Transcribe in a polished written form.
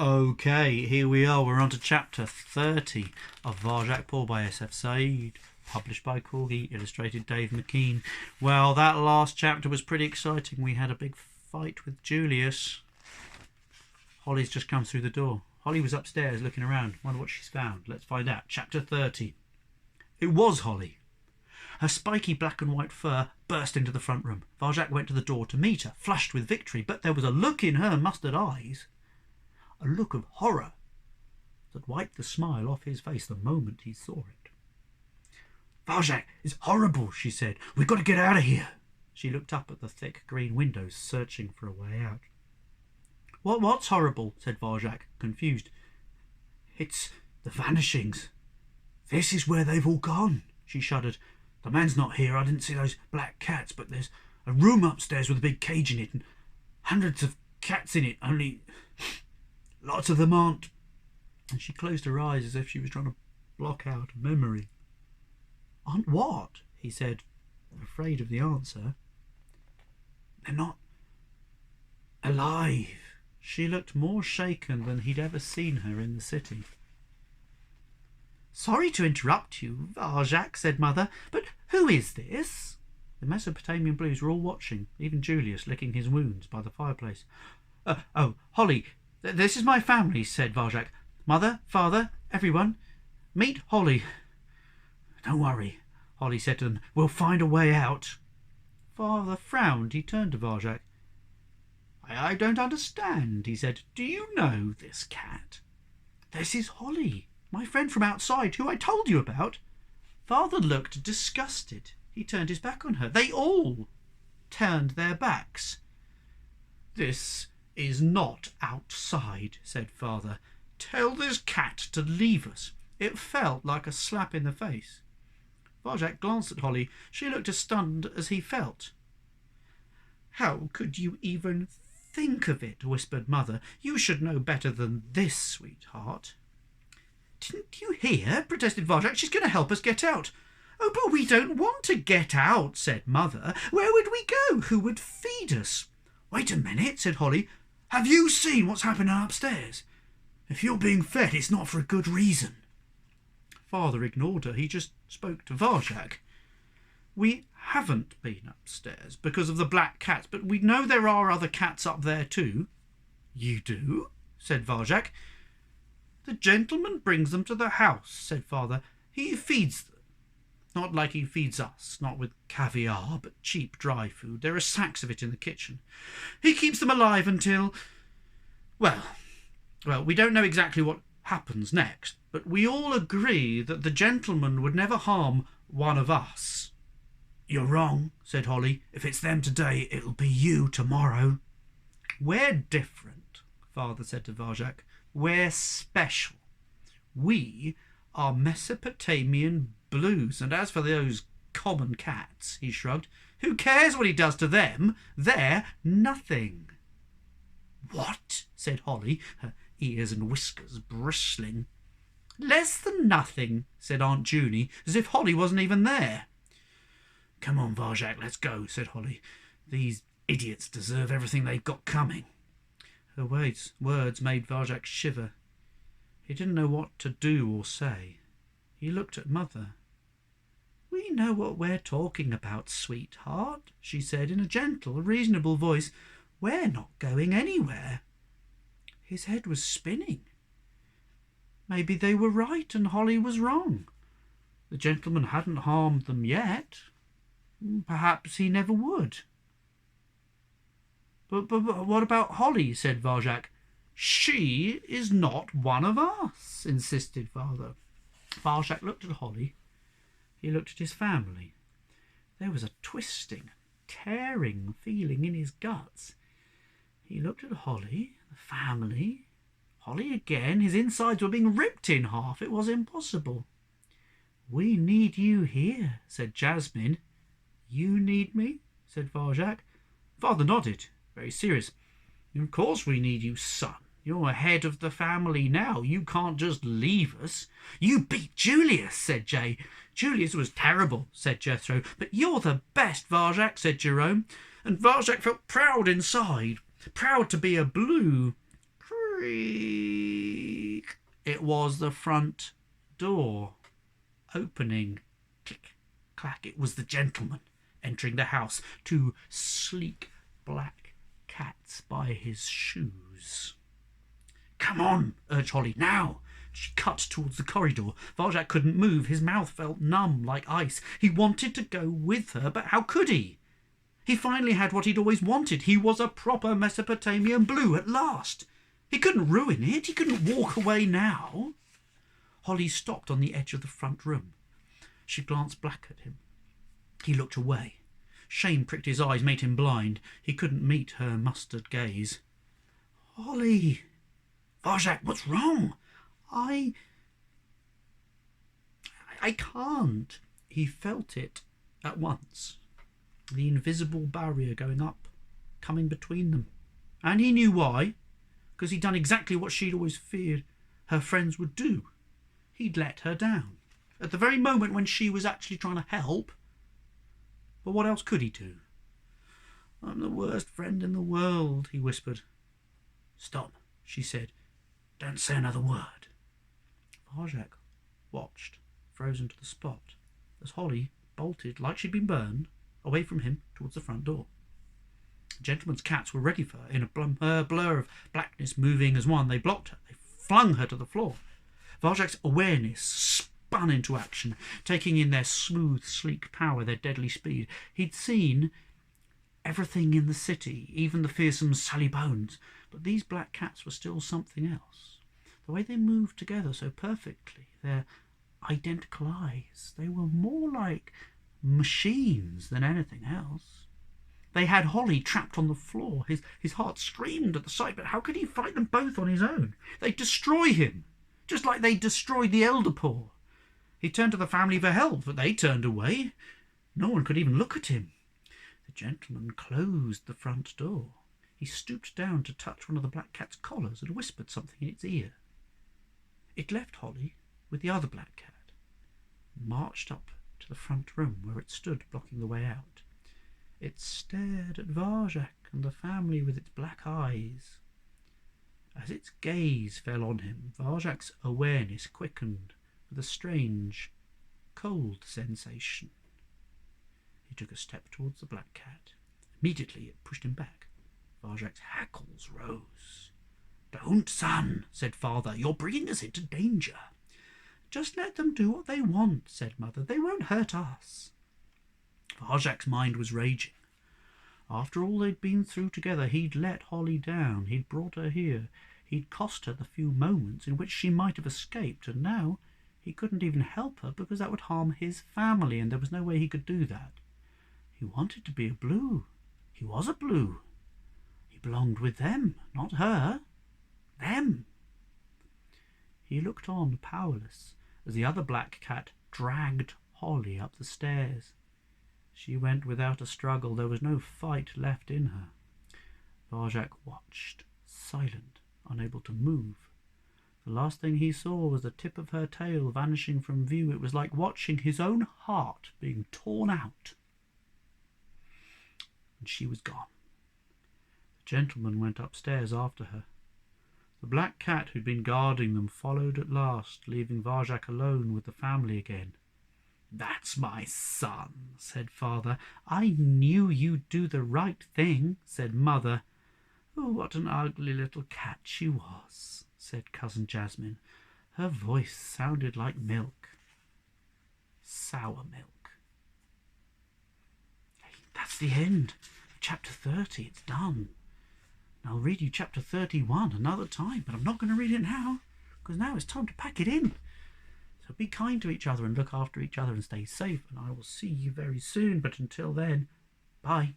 Okay, here we are. We're on to chapter 30 of Varjak Paw by SF Said, published by Corgi, illustrated Dave McKean. Well, that last chapter was pretty exciting. We had a big fight with Julius. Holly's just come through the door. Holly was upstairs looking around. Wonder what she's found. Let's find out. Chapter 30. It was Holly. Her spiky black and white fur burst into the front room. Varjak went to the door to meet her, flushed with victory, but there was a look in her mustard eyes, a look of horror that wiped the smile off his face the moment he saw it. "Varjak, it's horrible," she said. "We've got to get out of here." She looked up at the thick green windows, searching for a way out. What's horrible?" said Varjak, confused. "It's the vanishings. This is where they've all gone," she shuddered. "The man's not here. I didn't see those black cats, but there's a room upstairs with a big cage in it and hundreds of cats in it, only lots of them aren't." And she closed her eyes as if she was trying to block out a memory. "Aren't what?" he said, afraid of the answer. "They're not alive." She looked more shaken than he'd ever seen her in the city. "Sorry to interrupt you, Varjak," said Mother, "but who is this?" The Mesopotamian Blues were all watching, even Julius licking his wounds by the fireplace. Oh, Holly, this is my family," said Varjak. "Mother, father, everyone. Meet Holly." "Don't worry," Holly said to them. "We'll find a way out." Father frowned. He turned to Varjak. I don't understand," he said. "Do you know this cat?" "This is Holly, my friend from outside, who I told you about." Father looked disgusted. He turned his back on her. They all turned their backs. "This is not outside," said Father. "Tell this cat to leave us." It felt like a slap in the face. Varjak glanced at Holly. She looked as stunned as he felt. "How could you even think of it?" whispered Mother. "You should know better than this, sweetheart." "Didn't you hear?" protested Varjak. "She's going to help us get out." "Oh, but we don't want to get out," said Mother. "Where would we go? Who would feed us?" "Wait a minute," said Holly. "Have you seen what's happening upstairs? If you're being fed, it's not for a good reason." Father ignored her. He just spoke to Varjak. "We haven't been upstairs because of the black cats, but we know there are other cats up there too." "You do?" said Varjak. "The gentleman brings them to the house," said Father. "He feeds them. Not like he feeds us, not with caviar, but cheap dry food. There are sacks of it in the kitchen. He keeps them alive until... Well, we don't know exactly what happens next, but we all agree that the gentleman would never harm one of us." "You're wrong," said Holly. "If it's them today, it'll be you tomorrow." "We're different," Father said to Varjak. "We're special. We are Mesopotamian Blues, and as for those common cats," he shrugged, "who cares what he does to them? They're nothing." "What?" said Holly, her ears and whiskers bristling. "Less than nothing," said Aunt Junie, as if Holly wasn't even there. "Come on, Varjak, let's go," said Holly. "These idiots deserve everything they've got coming." Her words made Varjak shiver. He didn't know what to do or say. He looked at Mother. "We know what we're talking about, sweetheart," she said in a gentle, reasonable voice. "We're not going anywhere." His head was spinning. Maybe they were right and Holly was wrong. The gentleman hadn't harmed them yet. Perhaps he never would. But what about Holly?" said Varjak. "She is not one of us," insisted Father. Varjak looked at Holly. He looked at his family. There was a twisting, tearing feeling in his guts. He looked at Holly, the family, Holly again. His insides were being ripped in half. It was impossible. "We need you here," said Jasmine. "You need me?" said Varjak. Father nodded, very serious. "Of course we need you, son. You're head of the family now. You can't just leave us." "You beat Julius," said Jay. "Julius was terrible," said Jethro. "But you're the best, Varjak," said Jerome. And Varjak felt proud inside, proud to be a Blue. Creak. It was the front door opening. Click, clack. It was the gentleman entering the house, two sleek black cats by his shoes. "Come on," urged Holly, "now!" She cut towards the corridor. Varjak couldn't move. His mouth felt numb like ice. He wanted to go with her, but how could he? He finally had what he'd always wanted. He was a proper Mesopotamian blue at last. He couldn't ruin it. He couldn't walk away now. Holly stopped on the edge of the front room. She glanced back at him. He looked away. Shame pricked his eyes, made him blind. He couldn't meet her mustard gaze. "Holly!" "Varjak, what's wrong?" I can't." He felt it at once. The invisible barrier going up, coming between them. And he knew why. Because he'd done exactly what she'd always feared her friends would do. He'd let her down. At the very moment when she was actually trying to help. But what else could he do? "I'm the worst friend in the world," he whispered. "Stop," she said. "Don't say another word." Varjak watched, frozen to the spot, as Holly bolted, like she'd been burned, away from him towards the front door. The gentleman's cats were ready for her, in a blur of blackness, moving as one. They blocked her. They flung her to the floor. Varjak's awareness spun into action, taking in their smooth, sleek power, their deadly speed. He'd seen everything in the city, even the fearsome Sally Bones, but these black cats were still something else. The way they moved together so perfectly, their identical eyes, they were more like machines than anything else. They had Holly trapped on the floor. His heart screamed at the sight, but how could he fight them both on his own? They'd destroy him, just like they destroyed the Elder Paw. He turned to the family for help, but they turned away. No one could even look at him. The gentleman closed the front door. He stooped down to touch one of the black cat's collars and whispered something in its ear. It left Holly with the other black cat, and marched up to the front room where it stood blocking the way out. It stared at Varjak and the family with its black eyes. As its gaze fell on him, Varjak's awareness quickened with a strange, cold sensation. He took a step towards the black cat. Immediately it pushed him back. Varjak's hackles rose. "Don't, son," said Father. "You're bringing us into danger." "Just let them do what they want," said Mother. "They won't hurt us." Varjak's mind was raging. After all they'd been through together, he'd let Holly down. He'd brought her here. He'd cost her the few moments in which she might have escaped, and now he couldn't even help her because that would harm his family, and there was no way he could do that. He wanted to be a blue. He was a blue. He belonged with them, not her. Them. He looked on, powerless, as the other black cat dragged Holly up the stairs. She went without a struggle. There was no fight left in her. Varjak watched, silent, unable to move. The last thing he saw was the tip of her tail vanishing from view. It was like watching his own heart being torn out. And she was gone. The gentleman went upstairs after her. The black cat who'd been guarding them followed at last, leaving Varjak alone with the family again. "That's my son," said Father. "I knew you'd do the right thing," said Mother. "Oh, what an ugly little cat she was," said Cousin Jasmine. Her voice sounded like milk. Sour milk. Hey, that's the end of chapter 30. It's done. I'll read you chapter 31 another time, but I'm not going to read it now, because now it's time to pack it in. So be kind to each other and look after each other and stay safe, and I will see you very soon. But until then, bye.